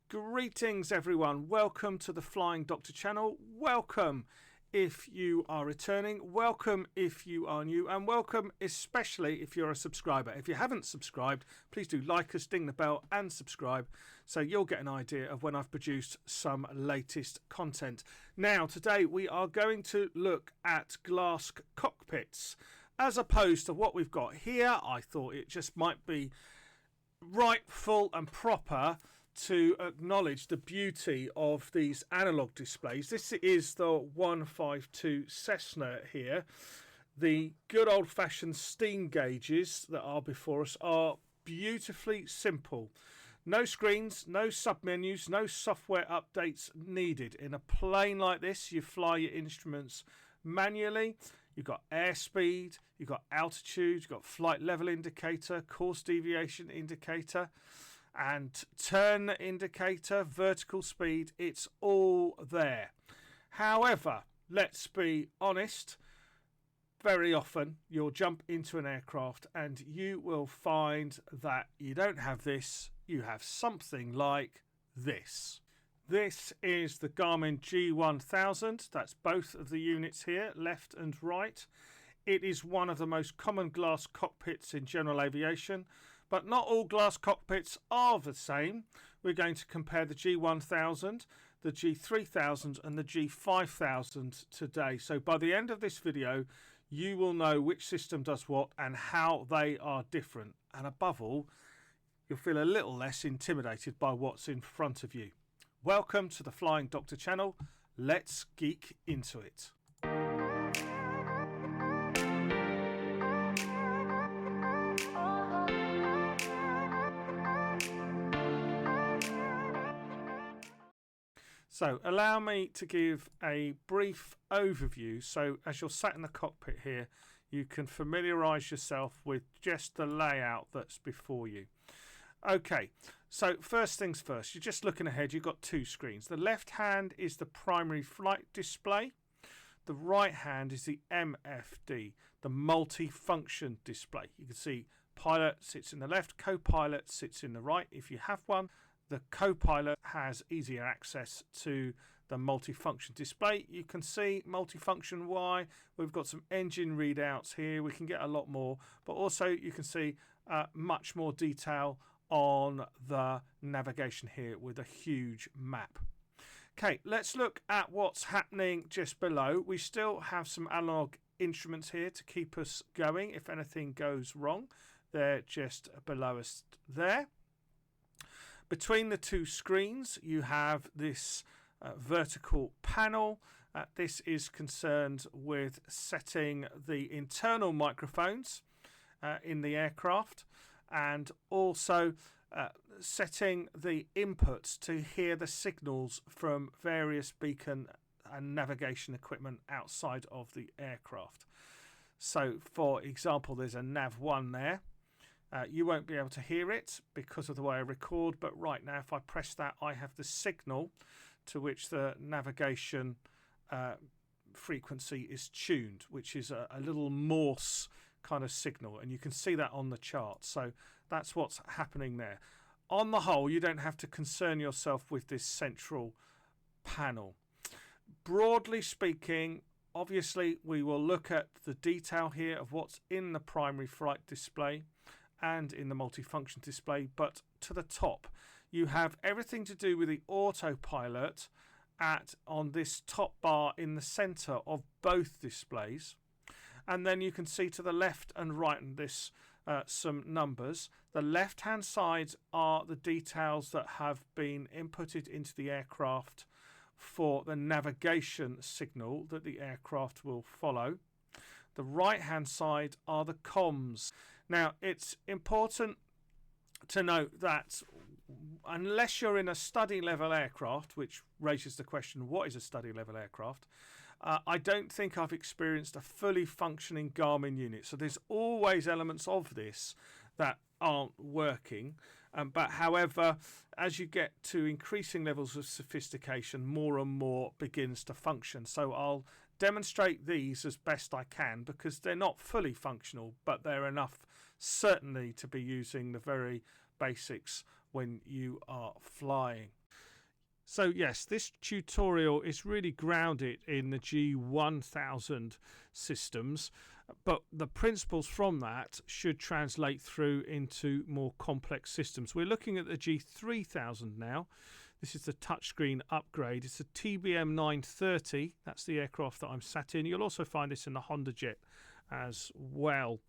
Greetings everyone, welcome to the Flying Doctor channel. Welcome if you are returning, welcome if you are new, and welcome especially if you're a subscriber. If you haven't subscribed, please do like us, ding the bell and subscribe so you'll get an idea of when I've produced some latest content. Now today we are going to look at glass cockpits as opposed to what we've got here. I thought it just might be rightful and proper to acknowledge the beauty of these analog displays. This is the 152 Cessna here. The good old-fashioned steam gauges that are before us are beautifully simple. No screens, no submenus, no software updates needed. In a plane like this, you fly your instruments manually. You've got airspeed, you've got altitude, you've got flight level indicator, course deviation indicator, and turn indicator, vertical speed. It's all there. However, let's be honest, very often you'll jump into an aircraft and you will find that you don't have this, you have something like this. This is the Garmin G1000. That's both of the units here, left and right. It is one of the most common glass cockpits in general aviation, but not all glass cockpits are the same. We're going to compare the G1000, the G3000 and the G5000 today. So by the end of this video, you will know which system does what and how they are different. And above all, you'll feel a little less intimidated by what's in front of you. Welcome to the Flying Doctor channel. Let's geek into it. So allow me to give a brief overview. So as you're sat in the cockpit here, you can familiarise yourself with just the layout that's before you. Okay, so first things first, you're just looking ahead, you've got two screens. The left hand is the primary flight display. The right hand is the MFD, the multi-function display. You can see pilot sits in the left, co-pilot sits in the right if you have one. The co-pilot has easier access to the multi-function display. You can see multi-function Y. We've got some engine readouts here. We can get a lot more, but also you can see much more detail on the navigation here with a huge map. Okay, let's look at what's happening just below. We still have some analog instruments here to keep us going if anything goes wrong. They're just below us there. Between the two screens, you have this vertical panel. This is concerned with setting the internal microphones in the aircraft and also setting the inputs to hear the signals from various beacon and navigation equipment outside of the aircraft. So, for example, there's a Nav1 there. You won't be able to hear it because of the way I record, but right now if I press that, I have the signal to which the navigation frequency is tuned, which is a little Morse kind of signal, and you can see that on the chart. So that's what's happening there. On the whole, you don't have to concern yourself with this central panel. Broadly speaking, obviously we will look at the detail here of what's in the primary flight display and in the multifunction display, but to the top you have everything to do with the autopilot on this top bar in the center of both displays, and then you can see to the left and right in this some numbers. The left hand side are the details that have been inputted into the aircraft for the navigation signal that the aircraft will follow. The right hand side are the comms. Now it's important to note that unless you're in a study level aircraft, which raises the question, what is a study level aircraft? I don't think I've experienced a fully functioning Garmin unit. So there's always elements of this that aren't working, but however, as you get to increasing levels of sophistication, more and more begins to function. So I'll demonstrate these as best I can because they're not fully functional, but they're enough certainly to be using the very basics when you are flying. So yes, this tutorial is really grounded in the G1000 systems, but the principles from that should translate through into more complex systems. We're looking at the G3000 now. This is the touchscreen upgrade. It's a TBM 930. That's the aircraft that I'm sat in. You'll also find this in the Honda Jet as well.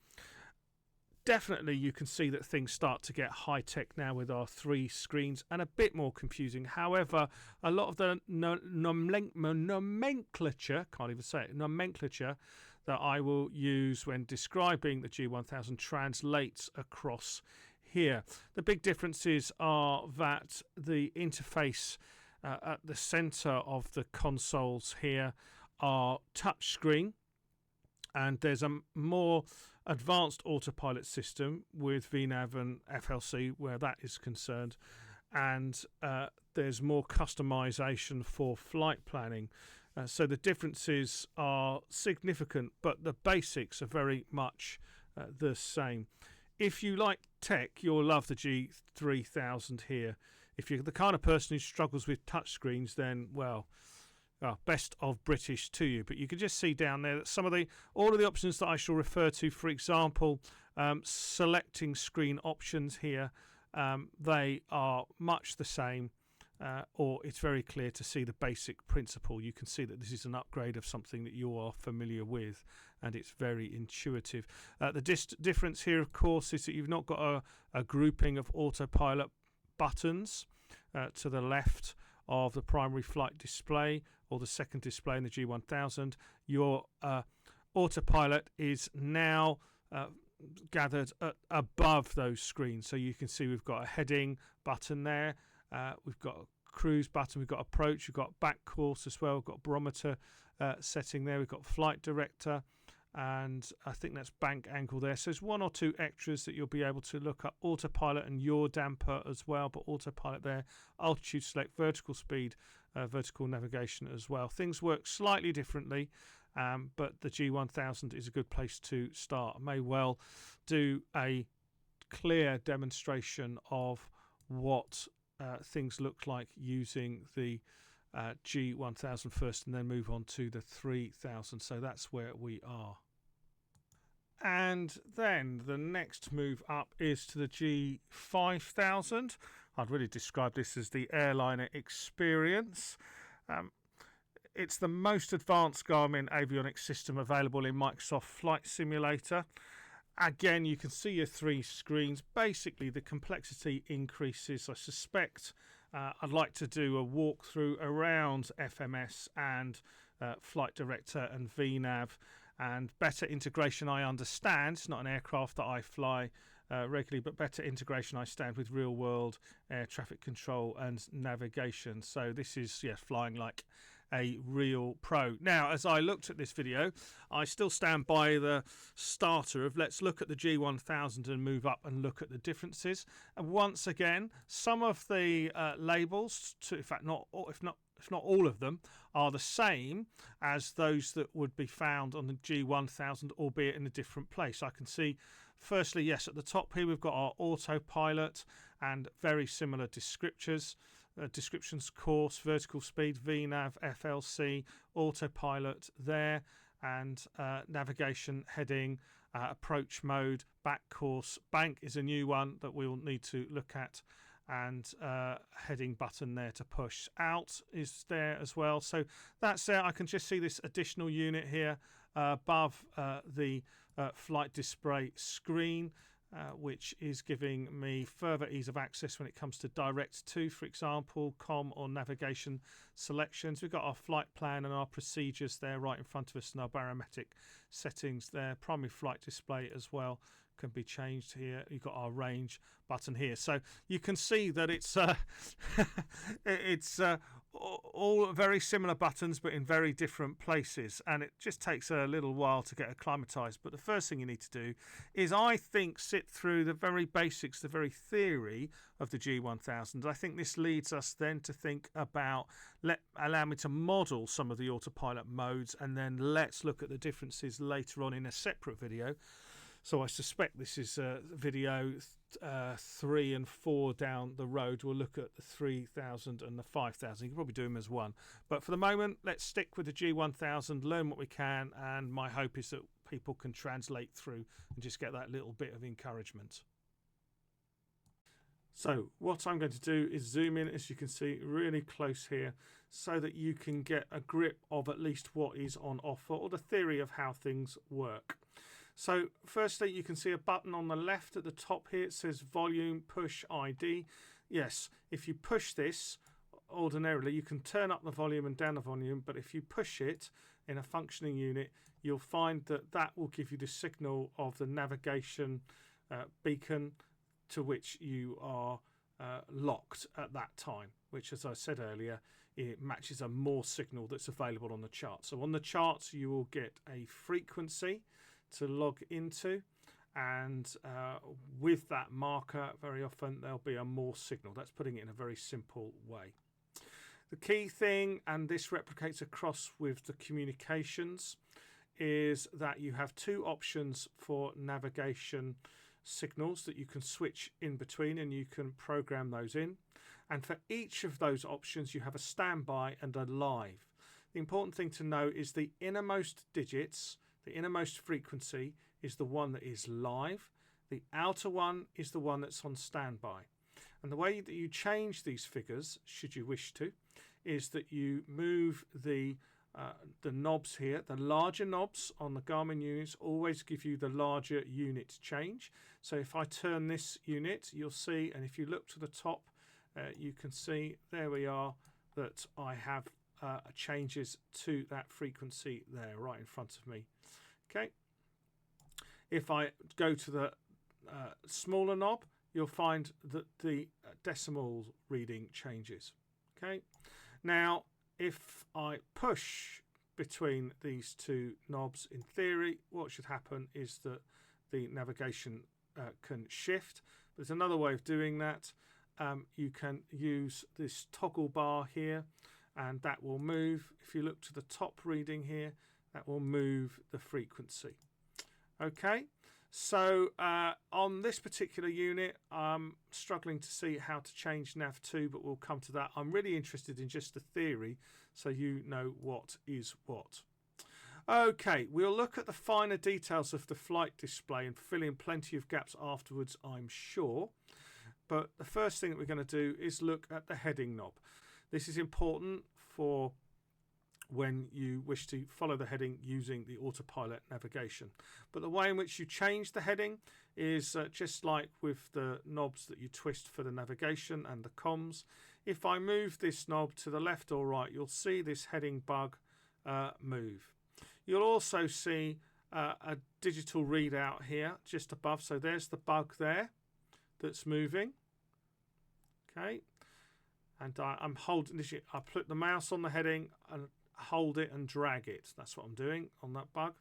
Definitely you can see that things start to get high-tech now with our 3 screens and a bit more confusing. However, a lot of the nomenclature, can't even say it, nomenclature that I will use when describing the G1000 translates across here. The big differences are that the interface at the center of the consoles here are touchscreen, and there's a more advanced autopilot system with VNAV and FLC where that is concerned, and there's more customization for flight planning. So the differences are significant, but the basics are very much the same. If you like tech, you'll love the G3000 here. If you're the kind of person who struggles with touchscreens, then, well, best of British to you. But you can just see down there that all of the options that I shall refer to, for example, selecting screen options here, they are much the same, or it's very clear to see the basic principle. You can see that this is an upgrade of something that you are familiar with, and it's very intuitive. The difference here, of course, is that you've not got a grouping of autopilot buttons to the left of the primary flight display or the second display in the G1000. Your autopilot is now gathered above those screens. So you can see we've got a heading button there, we've got a cruise button, we've got approach, we've got back course as well, we've got barometer setting there, we've got flight director, and I think that's bank angle there. So there's 1 or 2 extras that you'll be able to look at. Autopilot and yaw damper as well, but autopilot there, altitude select, vertical speed, vertical navigation as well. Things work slightly differently, but the G1000 is a good place to start. I may well do a clear demonstration of what things look like using the G1000 first, and then move on to the 3000. So that's where we are. And then the next move up is to the G5000. I'd really describe this as the airliner experience. It's the most advanced Garmin avionics system available in Microsoft Flight Simulator. Again, you can see your 3 screens. Basically, the complexity increases. I suspect I'd like to do a walkthrough around FMS and Flight Director and VNAV, and better integration. I understand it's not an aircraft that I fly regularly, but better integration I stand with real world air traffic control and navigation. So this is flying like a real pro. Now, as I looked at this video, I still stand by the starter of let's look at the G1000 and move up and look at the differences. And once again, some of the labels, in fact, if not all of them, are the same as those that would be found on the G1000, albeit in a different place. I can see, firstly, yes, at the top here we've got our autopilot and very similar descriptions, course, vertical speed, VNAV, FLC, autopilot there, and navigation, heading, approach mode, back course. Bank is a new one that we'll need to look at, and heading button there to push. Out is there as well. So that's there. I can just see this additional unit here above the flight display screen, which is giving me further ease of access when it comes to direct to, for example, com or navigation selections. We've got our flight plan and our procedures there right in front of us, and our barometric settings there. Primary flight display as well can be changed here. You've got our range button here, so you can see that it's all very similar buttons but in very different places, and it just takes a little while to get acclimatized. But the first thing you need to do is, I think, sit through the very basics, the very theory of the G1000. I think this leads us then to think about, allow me to model some of the autopilot modes, and then let's look at the differences later on in a separate video. So I suspect this is video 3 and 4 down the road. We'll look at the 3000 and the 5000. You can probably do them as one. But for the moment, let's stick with the G1000, learn what we can, and my hope is that people can translate through and just get that little bit of encouragement. So what I'm going to do is zoom in, as you can see, really close here, so that you can get a grip of at least what is on offer, or the theory of how things work. So firstly, you can see a button on the left at the top here. It says volume push ID. Yes, if you push this, ordinarily you can turn up the volume and down the volume, but if you push it in a functioning unit, you'll find that that will give you the signal of the navigation beacon to which you are locked at that time, which, as I said earlier, it matches a more signal that's available on the chart. So on the charts you will get a frequency to log into, and with that marker very often there'll be a more signal. That's putting it in a very simple way. The key thing, and this replicates across with the communications, is that you have two options for navigation signals that you can switch in between, and you can program those in, and for each of those options you have a standby and a live. The important thing to know is the innermost digits, the innermost frequency, is the one that is live. The outer one is the one that's on standby. And the way that you change these figures, should you wish to, is that you move the knobs here. The larger knobs on the Garmin units always give you the larger unit change. So if I turn this unit, you'll see, and if you look to the top, you can see there we are, that I have changes to that frequency there right in front of me. Okay. If I go to the smaller knob, you'll find that the decimal reading changes. Okay. Now, if I push between these two knobs, in theory, what should happen is that the navigation can shift. There's another way of doing that. You can use this toggle bar here, and that will move. If you look to the top reading here, that will move the frequency. Okay, so on this particular unit, I'm struggling to see how to change nav2, but we'll come to that. I'm really interested in just the theory, so you know what is what. Okay, we'll look at the finer details of the flight display and fill in plenty of gaps afterwards, I'm sure. But the first thing that we're going to do is look at the heading knob. This is important for when you wish to follow the heading using the Autopilot navigation. But the way in which you change the heading is just like with the knobs that you twist for the navigation and the comms. If I move this knob to the left or right, you'll see this heading bug move. You'll also see a digital readout here just above. So there's the bug there that's moving. Okay, and I'm holding this. I put the mouse on the heading and hold it and drag it. That's what I'm doing on that bug.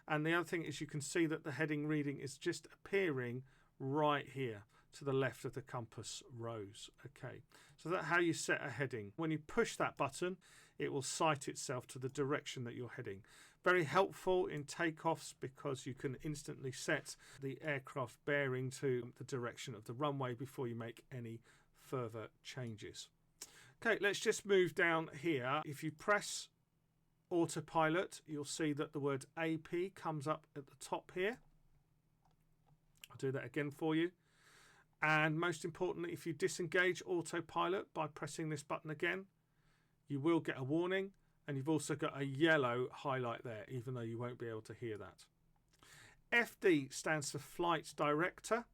And the other thing is you can see that the heading reading is just appearing right here to the left of the compass rose. Okay, so that's how you set a heading. When you push that button, it will sight itself to the direction that you're heading. Very helpful in takeoffs because you can instantly set the aircraft bearing to the direction of the runway before you make any further changes. Okay, let's just move down here. If you press Autopilot, you'll see that the word AP comes up at the top here. I'll do that again for you. And most importantly, if you disengage Autopilot by pressing this button again, you will get a warning, and you've also got a yellow highlight there, even though you won't be able to hear that. FD stands for Flight Director.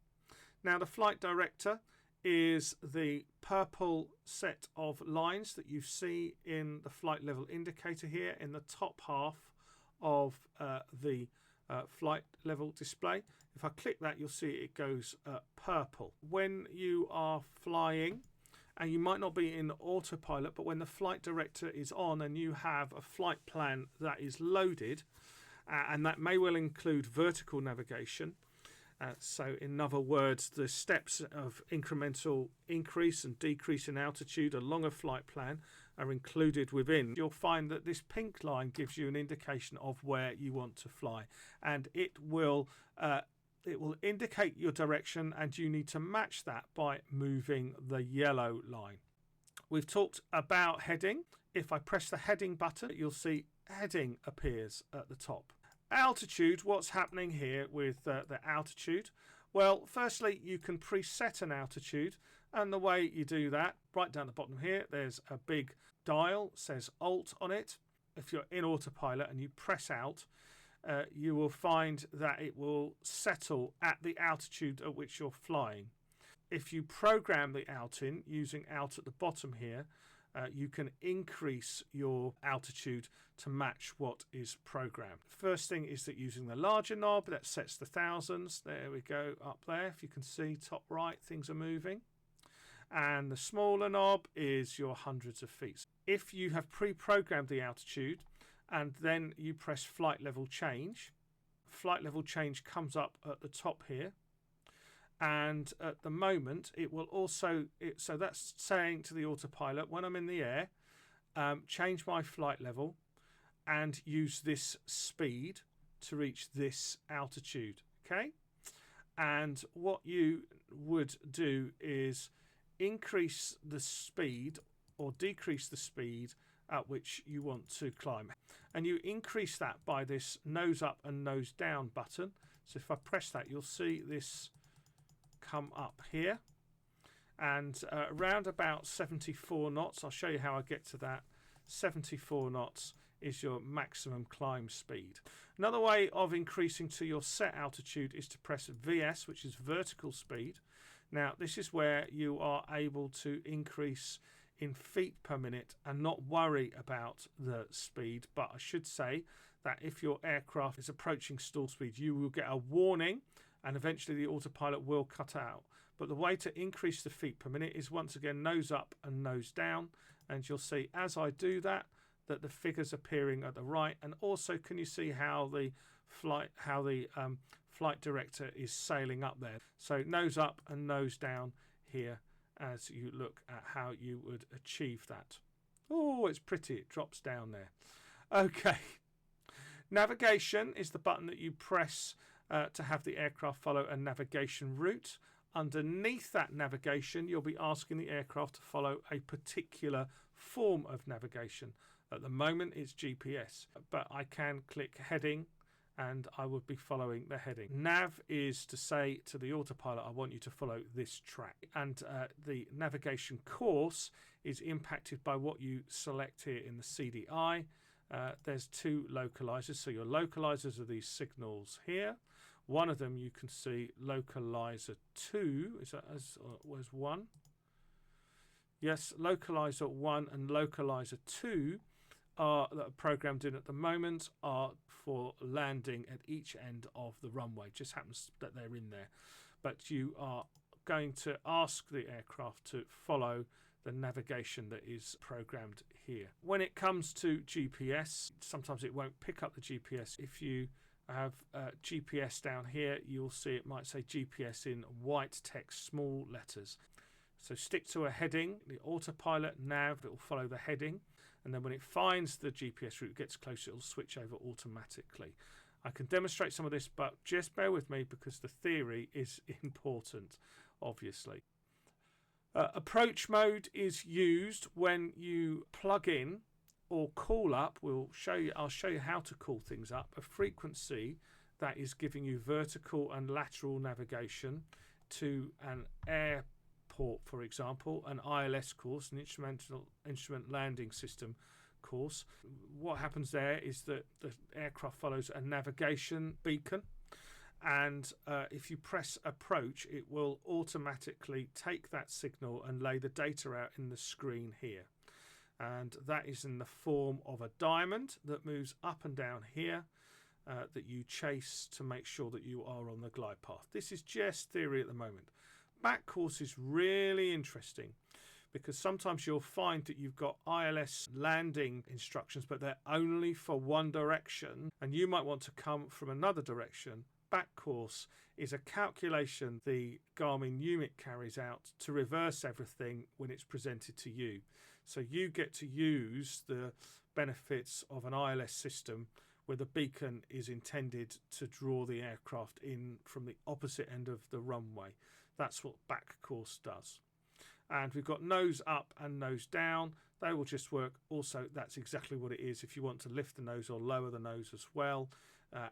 Now, the Flight Director is the purple set of lines that you see in the flight level indicator here in the top half of the flight level display. If I click that, you'll see it goes purple. When you are flying, and you might not be in Autopilot, but when the flight director is on and you have a flight plan that is loaded, and that may well include vertical navigation, so in other words, the steps of incremental increase and decrease in altitude along a flight plan are included within. You'll find that this pink line gives you an indication of where you want to fly, and it will it will indicate your direction, and you need to match that by moving the yellow line. We've talked about heading. If I press the heading button, you'll see heading appears at the top. Altitude, what's happening here with the altitude? Well, firstly, you can preset an altitude, and the way you do that, right down the bottom here, there's a big dial, says Alt on it. If you're in Autopilot and you press Alt, you will find that it will settle at the altitude at which you're flying. If you program the Alt in using Alt at the bottom here, you can increase your altitude to match what is programmed. First thing is that using the larger knob, that sets the thousands. There we go, up there. If you can see, top right, things are moving. And the smaller knob is your hundreds of feet. If you have pre-programmed the altitude and then you press flight level change comes up at the top here. And at the moment, it will also, so that's saying to the Autopilot, when I'm in the air, change my flight level and use this speed to reach this altitude. Okay. And what you would do is increase the speed or decrease the speed at which you want to climb. And you increase that by this nose up and nose down button. So if I press that, you'll see this come up here, and around about 74 knots, I'll show you how I get to that. 74 knots is your maximum climb speed. Another way of increasing to your set altitude is to press VS, which is vertical speed. Now this is where you are able to increase in feet per minute and not worry about the speed, but I should say that if your aircraft is approaching stall speed, you will get a warning and eventually the Autopilot will cut out. But the way to increase the feet per minute is once again nose up and nose down, and you'll see as I do that the figures appearing at the right. And also, can you see how the flight director is sailing up there? So nose up and nose down here as you look at how you would achieve that. Oh, it's pretty, it drops down there. Okay, navigation is the button that you press to have the aircraft follow a navigation route. Underneath that navigation, you'll be asking the aircraft to follow a particular form of navigation. At the moment, it's GPS, but I can click heading and I would be following the heading. Nav is to say to the Autopilot, I want you to follow this track. And the navigation course is impacted by what you select here in the CDI. There's two localizers. So your localizers are these signals here. One of them you can see localizer 2 is that as was 1. Yes, localizer 1 and localizer 2 that are programmed in at the moment are for landing at each end of the runway. Just happens that they're in there, but you are going to ask the aircraft to follow the navigation that is programmed here. When it comes to GPS, sometimes it won't pick up the GPS. If you have GPS down here, you'll see it might say GPS in white text, small letters. So stick to a heading, the Autopilot nav, it will follow the heading, and then when it finds the GPS route, gets closer, it will switch over automatically. I can demonstrate some of this, but just bear with me because the theory is important, obviously. Approach mode is used when you plug in or call up. I'll show you how to call things up. A frequency that is giving you vertical and lateral navigation to an airport, for example, an ILS course, an instrument landing system course. What happens there is that the aircraft follows a navigation beacon, and if you press approach, it will automatically take that signal and lay the data out in the screen here. And that is in the form of a diamond that moves up and down here that you chase to make sure that you are on the glide path. This is just theory at the moment. Back course is really interesting because sometimes you'll find that you've got ILS landing instructions, but they're only for one direction, and you might want to come from another direction. Back course is a calculation the Garmin UMIC carries out to reverse everything when it's presented to you. So you get to use the benefits of an ILS system where the beacon is intended to draw the aircraft in from the opposite end of the runway. That's what back course does. And we've got nose up and nose down. They will just work. Also, that's exactly what it is. If you want to lift the nose or lower the nose as well,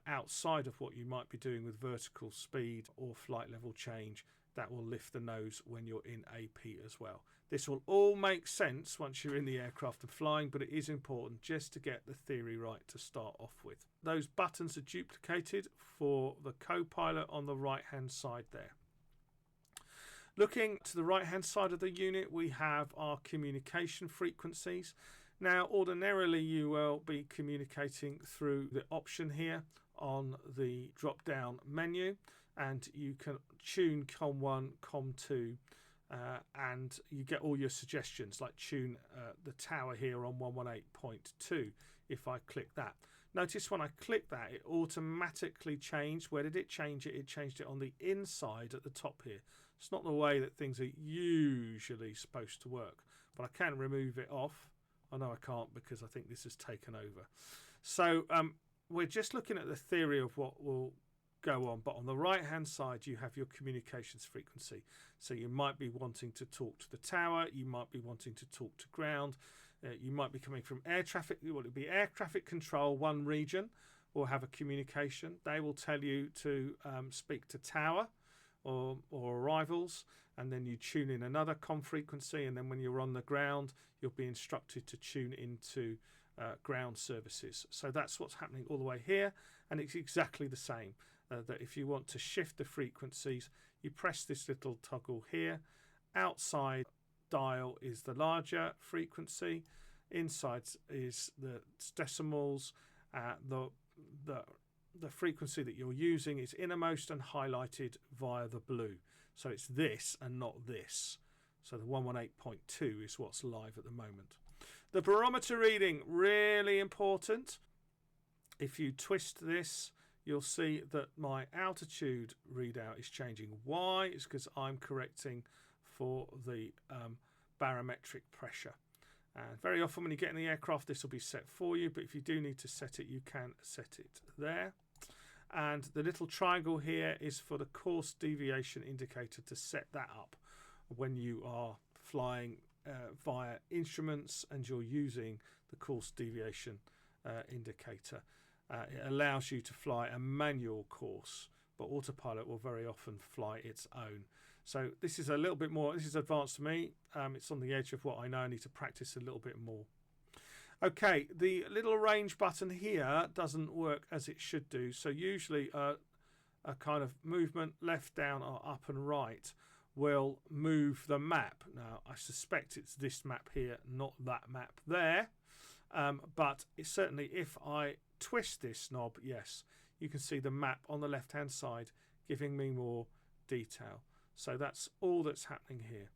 outside of what you might be doing with vertical speed or flight level change, that will lift the nose when you're in AP as well. This will all make sense once you're in the aircraft and flying, but it is important just to get the theory right to start off with. Those buttons are duplicated for the co-pilot on the right hand side there. Looking to the right hand side of the unit, we have our communication frequencies. Now ordinarily you will be communicating through the option here on the drop down menu, and you can tune COM1, COM2, and you get all your suggestions, like tune the tower here on 118.2 if I click that. Notice when I click that, it automatically changed. Where did it change it? It changed it on the inside at the top here. It's not the way that things are usually supposed to work, but I can remove it off. I know I can't because I think this has taken over. So we're just looking at the theory of what will go on, but on the right hand side you have your communications frequency. So you might be wanting to talk to the tower, you might be wanting to talk to ground, you might be coming from air traffic. Well, it'll be air traffic control one region or have a communication. They will tell you to speak to tower or arrivals, and then you tune in another com frequency, and then when you're on the ground you'll be instructed to tune into ground services. So that's what's happening all the way here, and it's exactly the same. That if you want to shift the frequencies, you press this little toggle here. Outside dial is the larger frequency, inside is the decimals. The frequency that you're using is innermost and highlighted via the blue. So it's this and not this. So the 118.2 is what's live at the moment. The barometer reading, really important. If you twist this, you'll see that my altitude readout is changing. Why? It's because I'm correcting for the barometric pressure. And very often when you get in the aircraft, this will be set for you, but if you do need to set it, you can set it there. And the little triangle here is for the course deviation indicator, to set that up when you are flying via instruments and you're using the course deviation indicator. It allows you to fly a manual course, but Autopilot will very often fly its own. So this is a little bit more, this is advanced for me. It's on the edge of what I know. I need to practice a little bit more. Okay, the little range button here doesn't work as it should do. So usually a kind of movement left, down, or up and right will move the map. Now I suspect it's this map here, not that map there. But it's certainly, if I twist this knob, yes, you can see the map on the left hand side giving me more detail. So that's all that's happening here.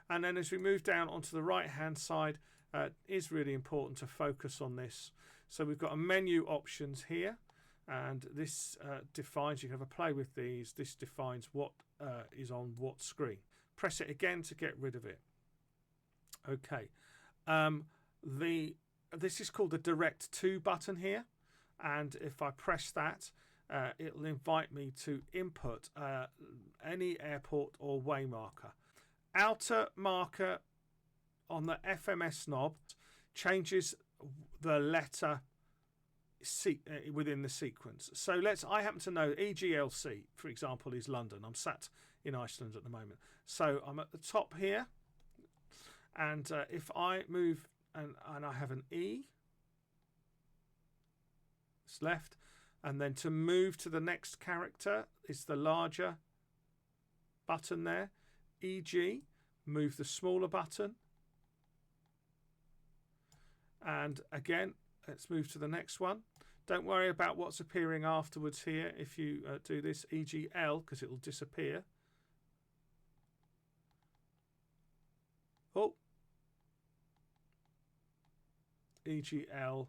And then as we move down onto the right hand side, it is really important to focus on this. So we've got a menu options here, and this defines, you can have a play with these, this defines what is on what screen. Press it again to get rid of it. Okay, this is called the direct to button here, and if I press that, it'll invite me to input any airport or way marker. Outer marker on the FMS knob changes the letter within the sequence. So I happen to know EGLC, for example, is London. I'm sat in Iceland at the moment. So I'm at the top here, and if I move and I have an E, it's left, and then to move to the next character is the larger button there. EG, move the smaller button. And again, let's move to the next one. Don't worry about what's appearing afterwards here if you do this, EGL, because it will disappear. Oh, EGL.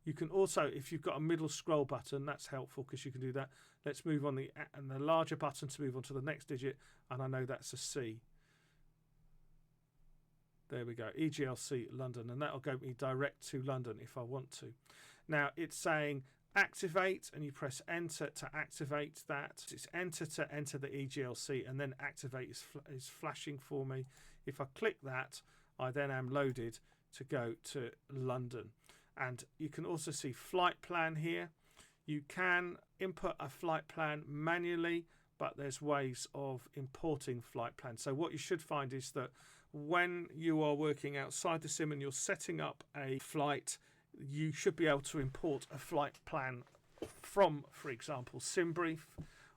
You can also, if you've got a middle scroll button, that's helpful because you can do that. Let's move on the larger button to move on to the next digit, and I know that's a C. There we go, EGLC London, and that'll go me direct to London if I want to. Now it's saying activate, and you press enter to activate that. It's enter to enter the EGLC, and then activate is flashing for me. If I click that, I then am loaded to go to London. And you can also see flight plan here. You can input a flight plan manually, but there's ways of importing flight plans. So what you should find is that when you are working outside the sim and you're setting up a flight, you should be able to import a flight plan from, for example, SimBrief,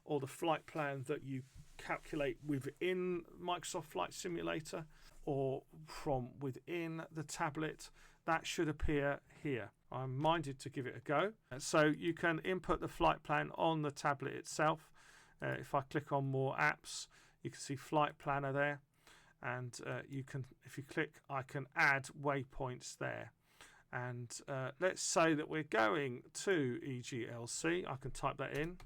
or the flight plan that you calculate within Microsoft Flight Simulator, or from within the tablet. That should appear here. I'm minded to give it a go. So you can input the flight plan on the tablet itself. If I click on more apps, you can see Flight Planner there, and you can, if you click, I can add waypoints there. And let's say that we're going to EGLC. I can type that in.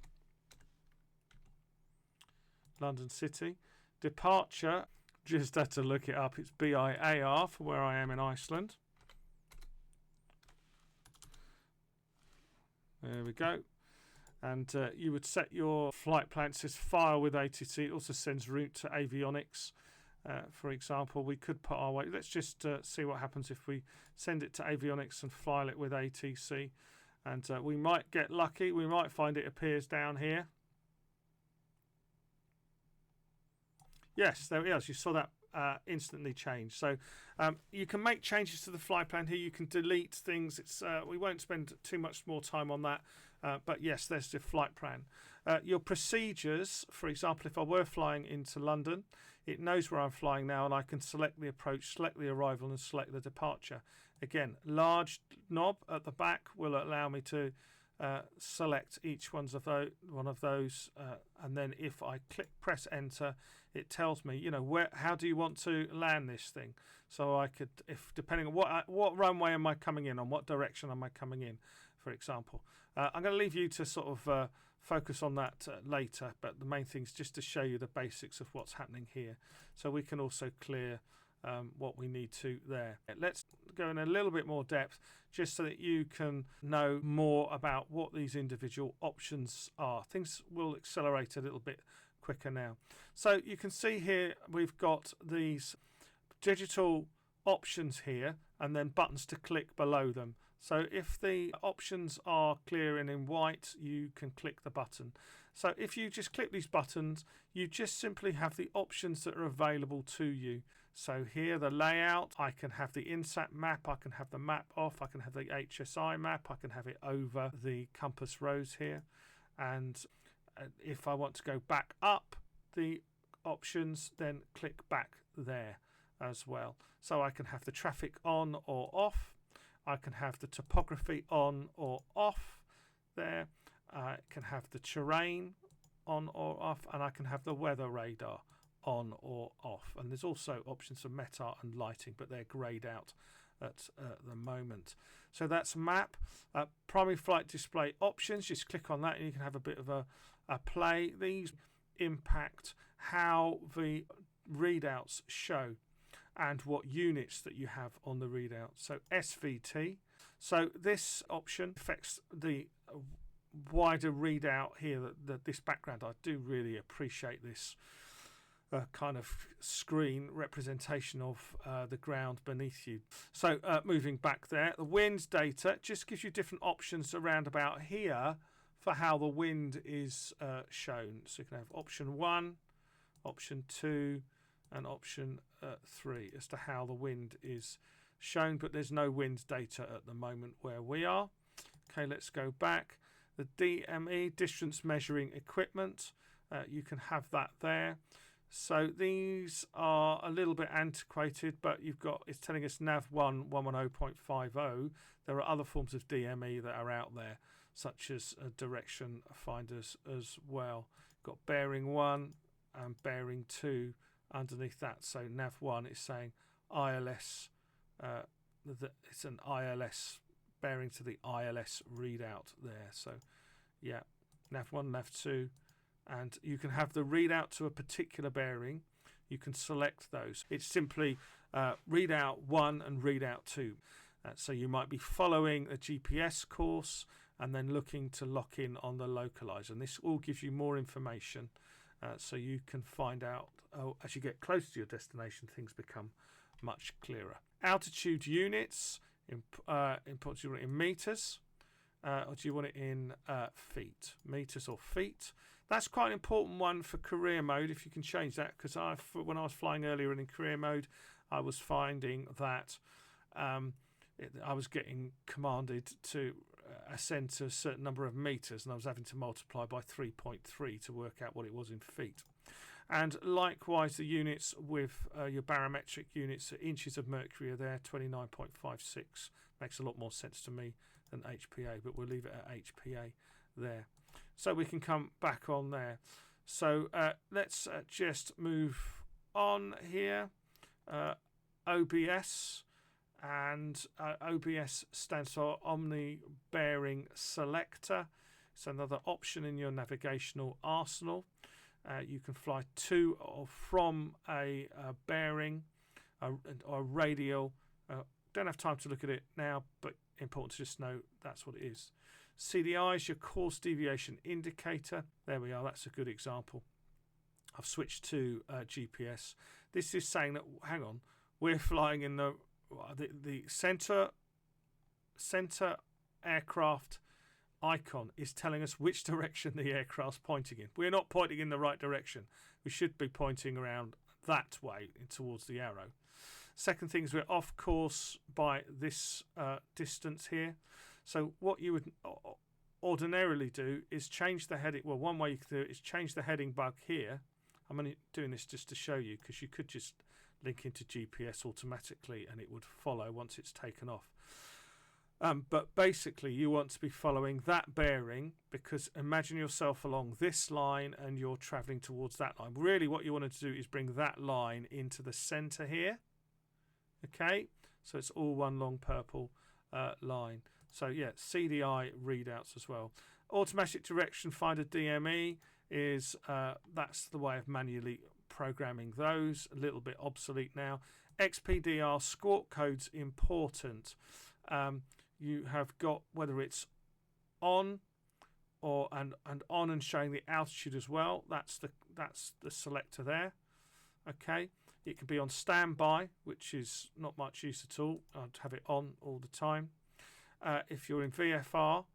London City. Departure, just had to look it up. It's BIAR for where I am in Iceland. There we go. And you would set your flight plan. It says file with ATC. It also sends route to avionics. For example, we could put our way. Let's just see what happens if we send it to avionics and file it with ATC. And we might get lucky. We might find it appears down here. Yes, there it is. You saw that instantly change. So you can make changes to the flight plan here. You can delete things. It's we won't spend too much more time on that. But yes, there's the flight plan. Your procedures, for example, if I were flying into London, it knows where I'm flying now, and I can select the approach, select the arrival, and select the departure. Again, large knob at the back will allow me to select each one of those, and then if I press enter, it tells me, you know, how do you want to land this thing? So I could, if depending on what runway am I coming in on, what direction am I coming in, for example. I'm going to leave you to sort of focus on that later, but the main thing is just to show you the basics of what's happening here. So we can also clear what we need to there. Let's go in a little bit more depth just so that you can know more about what these individual options are. Things will accelerate a little bit quicker now. So you can see here we've got these digital options here and then buttons to click below them. So if the options are clear and in white, you can click the button. So if you just click these buttons, you just simply have the options that are available to you. So here, the layout, I can have the inset map, I can have the map off, I can have the HSI map, I can have it over the compass rose here. And if I want to go back up the options, then click back there as well. So I can have the traffic on or off. I can have the topography on or off there. I can have the terrain on or off, and I can have the weather radar on or off. And there's also options for meta and lighting, but they're grayed out at the moment. So that's map. Primary flight display options, just click on that and you can have a bit of a play. These impact how the readouts show and what units that you have on the readout. So SVT. So this option affects the wider readout here, this background. I do really appreciate this kind of screen representation of the ground beneath you. So moving back there, the wind data just gives you different options around about here for how the wind is shown. So you can have option 1, option 2, and option 3 as to how the wind is shown, but there's no wind data at the moment where we are. Okay, let's go back. The DME, distance measuring equipment, you can have that there. So these are a little bit antiquated, but it's telling us nav1 110.50. There are other forms of DME that are out there, such as direction finders as well. Got bearing 1 and bearing 2 underneath that. So nav1 is saying ILS, it's an ILS bearing to the ILS readout there. So yeah, nav1, nav2, and you can have the readout to a particular bearing. you can select those. It's simply readout 1 and readout 2. So you might be following a GPS course and then looking to lock in on the localizer. And this all gives you more information so you can find out as you get closer to your destination, things become much clearer. Altitude units, important, do you want it in meters or do you want it in feet? Meters or feet. That's quite an important one for career mode, if you can change that, because when I was flying earlier in career mode, I was finding that I was getting commanded to ascend to a certain number of meters, and I was having to multiply by 3.3 to work out what it was in feet. And likewise, the units with your barometric units, inches of mercury are there, 29.56. Makes a lot more sense to me than HPA, but we'll leave it at HPA there. So we can come back on there. So let's just move on here. OBS, and OBS stands for Omni Bearing Selector. It's another option in your navigational arsenal. You can fly to or from a bearing or radial. Don't have time to look at it now, but important to just know that's what it is. CDI is your course deviation indicator. There we are, that's a good example. I've switched to GPS. This is saying that, hang on, we're flying in the center aircraft icon is telling us which direction the aircraft's pointing in. We're not pointing in the right direction. We should be pointing around that way towards the arrow. Second thing is we're off course by this distance here. So what you would ordinarily do is change the heading. Well, one way you can do it is change the heading bug here. I'm only doing this just to show you, because you could just link into GPS automatically and it would follow once it's taken off. But basically you want to be following that bearing, because imagine yourself along this line and you're traveling towards that line. Really what you want to do is bring that line into the center here. Okay, so it's all one long purple line. So yeah, CDI readouts as well. Automatic direction finder DME is that's the way of manually programming those. A little bit obsolete now. XPDR squawk code's important. You have got whether it's on or and on and showing the altitude as well. That's the selector there. Okay, it can be on standby, which is not much use at all. I'd have it on all the time. If you're in VFR,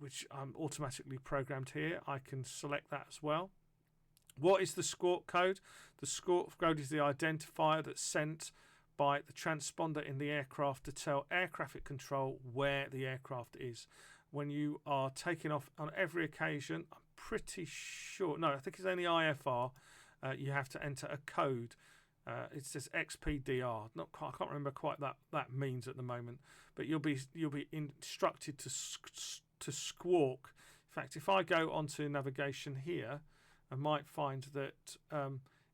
which I'm automatically programmed here, I can select that as well. What is the squawk code? The squawk code is the identifier that's sent by the transponder in the aircraft to tell air traffic control where the aircraft is. When you are taking off on every occasion, I'm pretty sure, no, I think it's only IFR, you have to enter a code. It says XPDR. I can't remember quite that means at the moment, but you'll be instructed to squawk. In fact, if I go onto navigation here, I might find that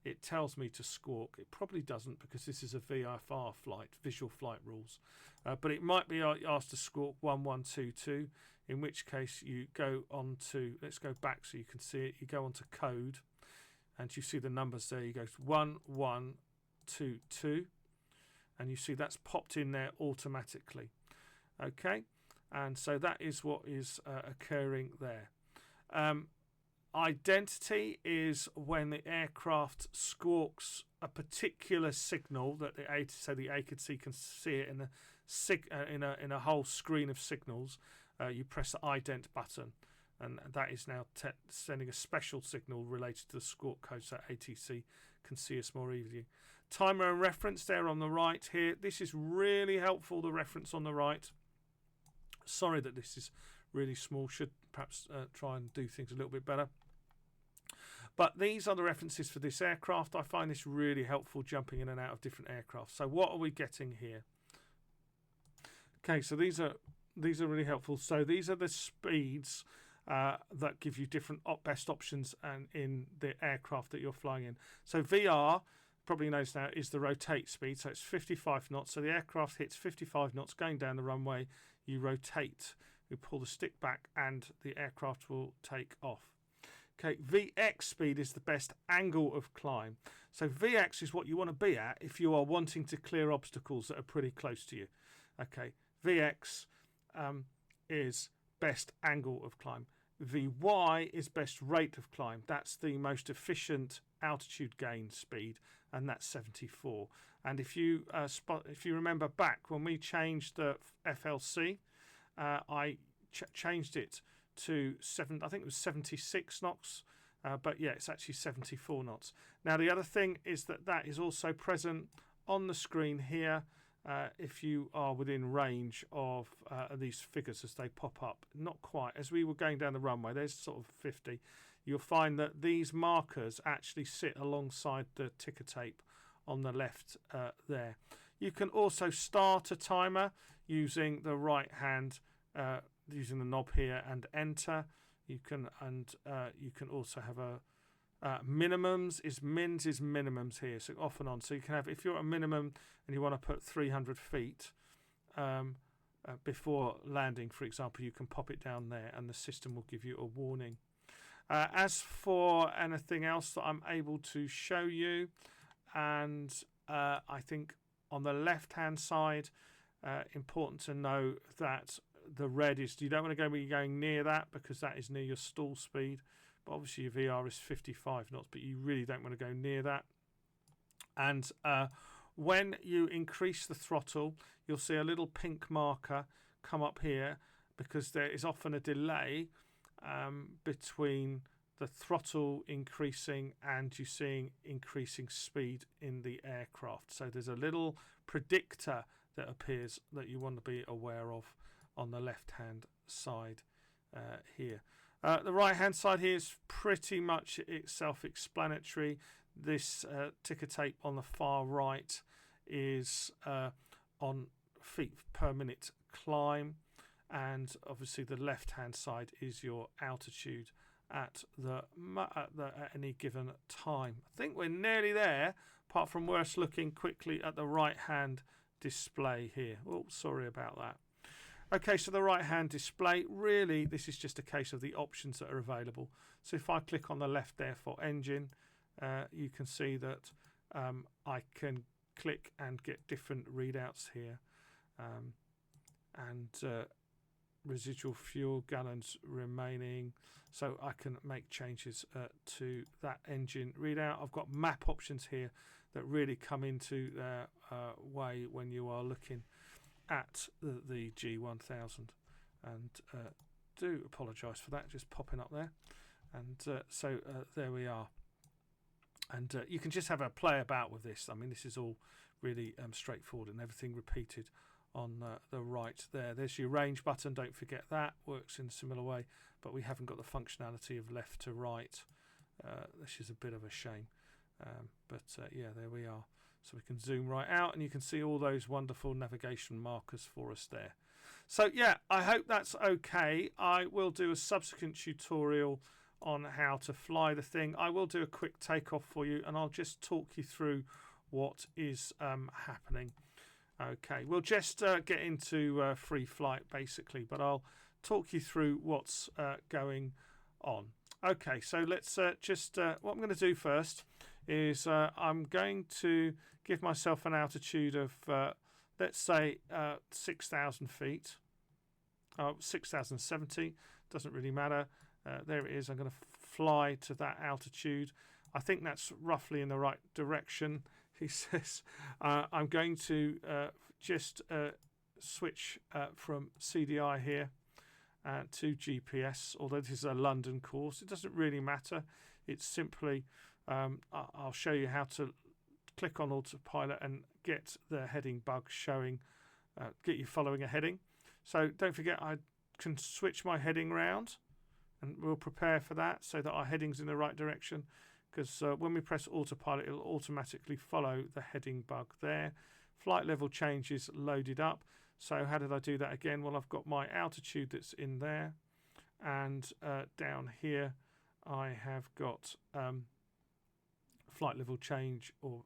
it tells me to squawk. It probably doesn't, because this is a VFR flight, visual flight rules. But it might be asked to squawk 1122, in which case you go on to, let's go back so you can see it. You go on to code, and you see the numbers there. You go to 1122, and you see that's popped in there automatically. Okay, and so that is what is occurring there. Identity is when the aircraft squawks a particular signal that the ACC can see it in a whole screen of signals. You press the ident button, and that is now sending a special signal related to the squawk code, so ATC can see us more easily. Timer and reference there on the right here. This is really helpful, the reference on the right. Sorry that this is really small. Should perhaps try and do things a little bit better. But these are the references for this aircraft. I find this really helpful, jumping in and out of different aircraft. So what are we getting here? Okay, so these are really helpful. So these are the speeds that give you different best options and in the aircraft that you're flying in. So VR, probably knows now, is the rotate speed. So it's 55 knots. So the aircraft hits 55 knots going down the runway. You rotate, you pull the stick back, and the aircraft will take off. Okay, VX speed is the best angle of climb. So VX is what you want to be at if you are wanting to clear obstacles that are pretty close to you. Okay, VX is best angle of climb. VY is best rate of climb. That's the most efficient altitude gain speed, and that's 74. And if you remember back when we changed the FLC, I changed it to I think it was 76 knots, but yeah, it's actually 74 knots. Now the other thing is that is also present on the screen here if you are within range of these figures as they pop up. Not quite. As we were going down the runway, there's sort of 50. You'll find that these markers actually sit alongside the ticker tape on the left there. You can also start a timer using the right hand, using the knob here, and enter. You can also have a minimums is minimums here, so off and on. So you can have, if you're at a minimum and you want to put 300 feet before landing, for example, you can pop it down there and the system will give you a warning. As for anything else that I'm able to show you, and I think on the left hand side, important to know that the red is, you don't want to be going near that because that is near your stall speed. But obviously your VR is 55 knots, but you really don't want to go near that. And when you increase the throttle, you'll see a little pink marker come up here because there is often a delay between the throttle increasing and you seeing increasing speed in the aircraft. So there's a little predictor that appears that you want to be aware of on the left hand side here. The right hand side here is pretty much self-explanatory. This ticker tape on the far right is on feet per minute climb, and obviously the left hand side is your altitude at any given time. I think we're nearly there, apart from worse looking quickly at the right hand display here. Oh, sorry about that. Okay, so the right hand display, really this is just a case of the options that are available. So if I click on the left there for engine, you can see that I can click and get different readouts here, and residual fuel gallons remaining, so I can make changes to that engine readout. I've got map options here that really come into their way when you are looking at the G1000, and do apologise for that just popping up there. And so there we are, and you can just have a play about with this. I mean, this is all really straightforward, and everything repeated on the right there. There's your range button, don't forget that works in a similar way, but we haven't got the functionality of left to right. This is a bit of a shame, but yeah, there we are. So we can zoom right out and you can see all those wonderful navigation markers for us there. So yeah, I hope that's okay. I will do a subsequent tutorial on how to fly the thing. I will do a quick takeoff for you, and I'll just talk you through what is happening. Okay, we'll just get into free flight basically, but I'll talk you through what's going on. Okay, so let's what I'm going to do first is I'm going to give myself an altitude of, let's say, 6,000 feet. 6,070, doesn't really matter. There it is. I'm going to fly to that altitude. I think that's roughly in the right direction, he says. I'm going to just switch from CDI here to GPS, although this is a London course. It doesn't really matter. It's simply, I'll show you how to click on Autopilot and get the heading bug showing, get you following a heading. So don't forget, I can switch my heading round, and we'll prepare for that so that our heading's in the right direction, because when we press Autopilot, it'll automatically follow the heading bug there. Flight level change is loaded up. So how did I do that again? Well, I've got my altitude that's in there, and down here I have got flight level change or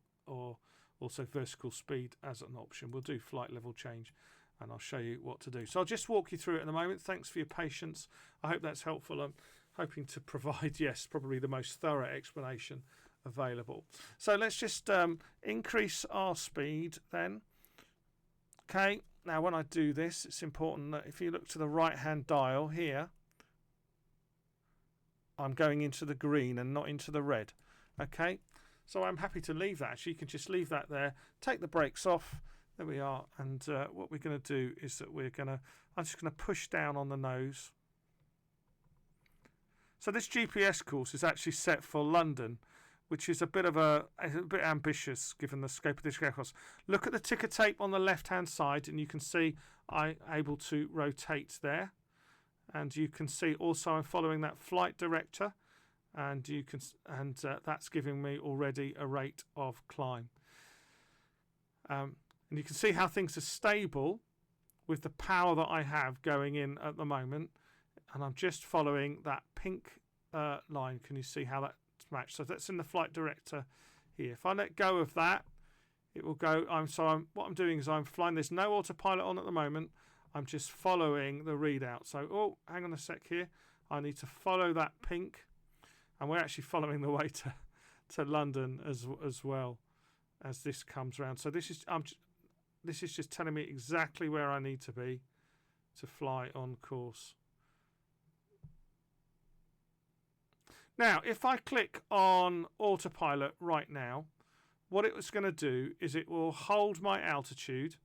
also vertical speed as an option. We'll do flight level change, and I'll show you what to do. So I'll just walk you through it in a moment. Thanks for your patience. I hope that's helpful. hoping to provide, yes, probably the most thorough explanation available. So let's just increase our speed then. Okay, now when I do this, it's important that if you look to the right hand dial here, I'm going into the green and not into the red. Okay, so I'm happy to leave that. Actually, you can just leave that there, take the brakes off. There we are. And what we're going to do is that I'm just going to push down on the nose. So this GPS course is actually set for London, which is a bit ambitious given the scope of this course. Look at the ticker tape on the left hand side, and you can see I'm able to rotate there. And you can see also I'm following that flight director, and that's giving me already a rate of climb. And you can see how things are stable with the power that I have going in at the moment. And I'm just following that pink line. Can you see how that's matched? So that's in the flight director here. If I let go of that, it will go. What I'm doing is I'm flying. There's no autopilot on at the moment. I'm just following the readout. So, oh, hang on a sec here. I need to follow that pink. And we're actually following the way to London as well as this comes around. So this is just telling me exactly where I need to be to fly on course. Now, if I click on autopilot right now, what it's going to do is it will hold my altitude.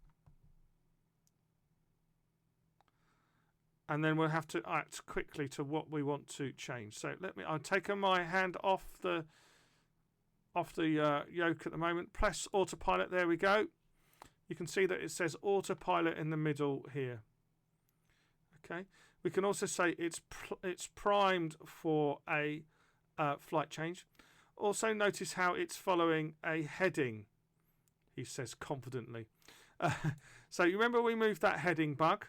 And then we'll have to act quickly to what we want to change. So I've taken my hand off the yoke at the moment. Press autopilot. There we go. You can see that it says autopilot in the middle here. Okay. We can also say it's primed for a flight change. Also notice how it's following a heading. He says confidently. So you remember we moved that heading bug.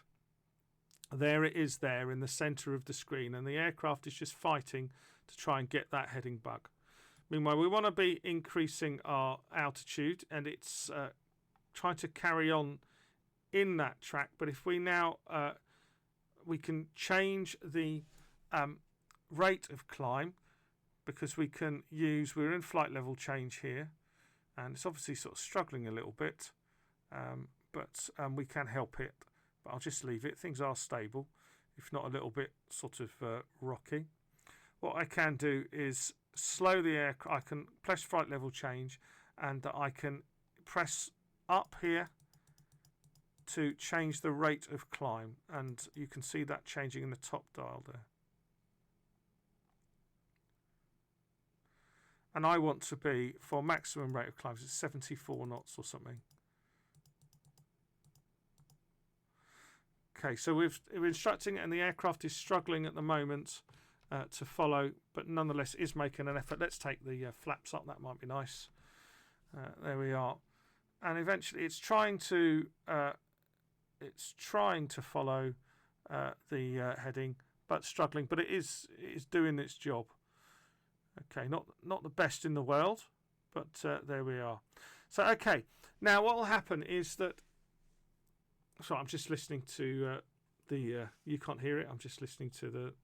There it is there in the center of the screen, and the aircraft is just fighting to try and get that heading bug. Meanwhile, we want to be increasing our altitude, and it's trying to carry on in that track. But if we now we can change the rate of climb, because we're in flight level change here, and it's obviously sort of struggling a little bit, but we can help it. But I'll just leave it. Things are stable, if not a little bit sort of rocky. What I can do is slow the aircraft. I can press flight level change, and I can press up here to change the rate of climb, and you can see that changing in the top dial there. And I want to be, for maximum rate of climb, it's 74 knots or something. Okay, so we're instructing it, and the aircraft is struggling at the moment to follow, but nonetheless is making an effort. Let's take the flaps up. That might be nice. There we are. And eventually, it's trying to follow the heading, but struggling. But it is doing its job. Okay, not the best in the world, but there we are. So okay, now what will happen is that. So I'm just listening to you can't hear it. I'm just listening to the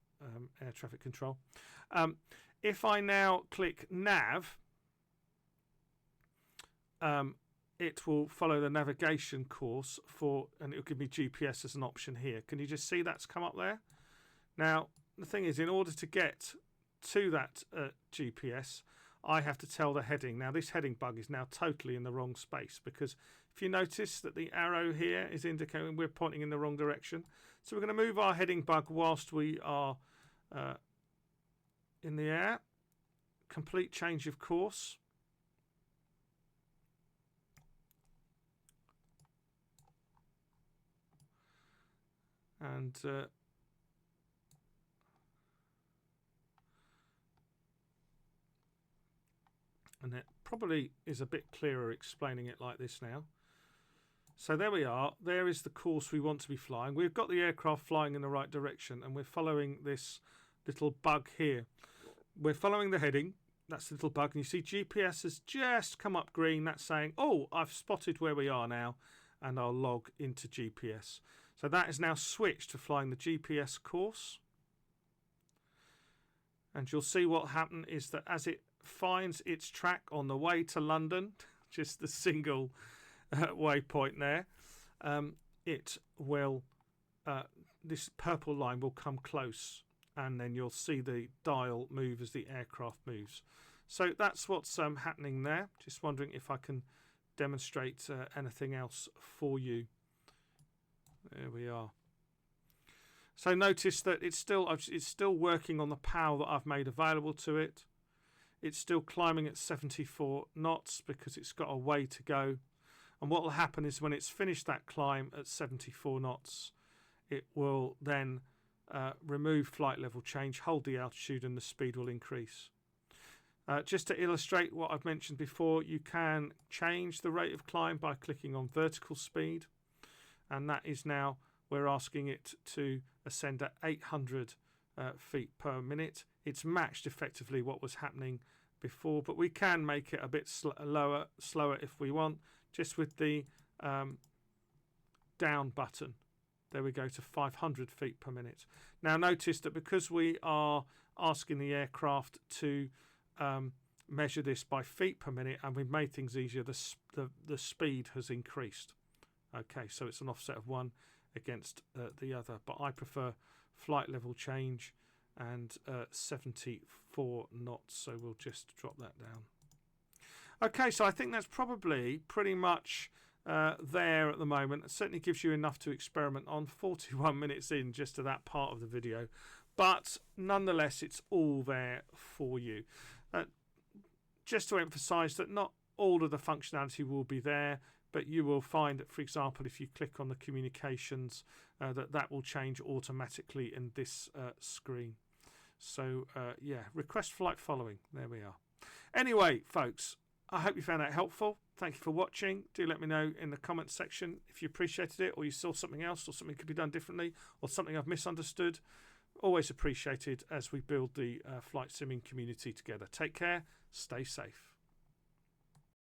air traffic control. If I now click nav, it will follow the navigation course and it'll give me GPS as an option here. Can you just see that's come up there? Now, the thing is, in order to get to that GPS, I have to tell the heading. Now, this heading bug is now totally in the wrong space, because if you notice that the arrow here is indicating we're pointing in the wrong direction. So we're going to move our heading bug whilst we are in the air. Complete change of course. And it probably is a bit clearer explaining it like this now. So there we are. There is the course we want to be flying. We've got the aircraft flying in the right direction, and we're following this little bug here. We're following the heading. That's the little bug. And you see GPS has just come up green. That's saying, oh, I've spotted where we are now, and I'll log into GPS. So that is now switched to flying the GPS course. And you'll see what happened is that as it finds its track on the way to London, just the single waypoint there, it will, this purple line will come close, and then you'll see the dial move as the aircraft moves. So that's what's happening there. Just wondering if I can demonstrate anything else for you. There we are. So notice that it's still working on the power that I've made available to it. It's still climbing at 74 knots because it's got a way to go. And what will happen is when it's finished that climb at 74 knots, it will then remove flight level change, hold the altitude, and the speed will increase. Just to illustrate what I've mentioned before, you can change the rate of climb by clicking on vertical speed, and that is now, we're asking it to ascend at 800 feet per minute. It's matched effectively what was happening before, but we can make it a bit slower if we want, just with the down button. There we go, to 500 feet per minute. Now notice that because we are asking the aircraft to measure this by feet per minute, and we've made things easier, the speed has increased. Okay, so it's an offset of 1 against the other, but I prefer flight level change and 74 knots, so we'll just drop that down. Okay, so I think that's probably pretty much there at the moment. It certainly gives you enough to experiment on. 41 minutes in just to that part of the video, but nonetheless it's all there for you. Just to emphasize that not all of the functionality will be there, but you will find that, for example, if you click on the communications, that will change automatically in this screen. So yeah, request flight following, there we are. Anyway, folks, I hope you found that helpful. Thank you for watching. Do let me know in the comments section if you appreciated it, or you saw something else, or something could be done differently, or something I've misunderstood. Always appreciated as we build the flight simming community together. Take care, stay safe.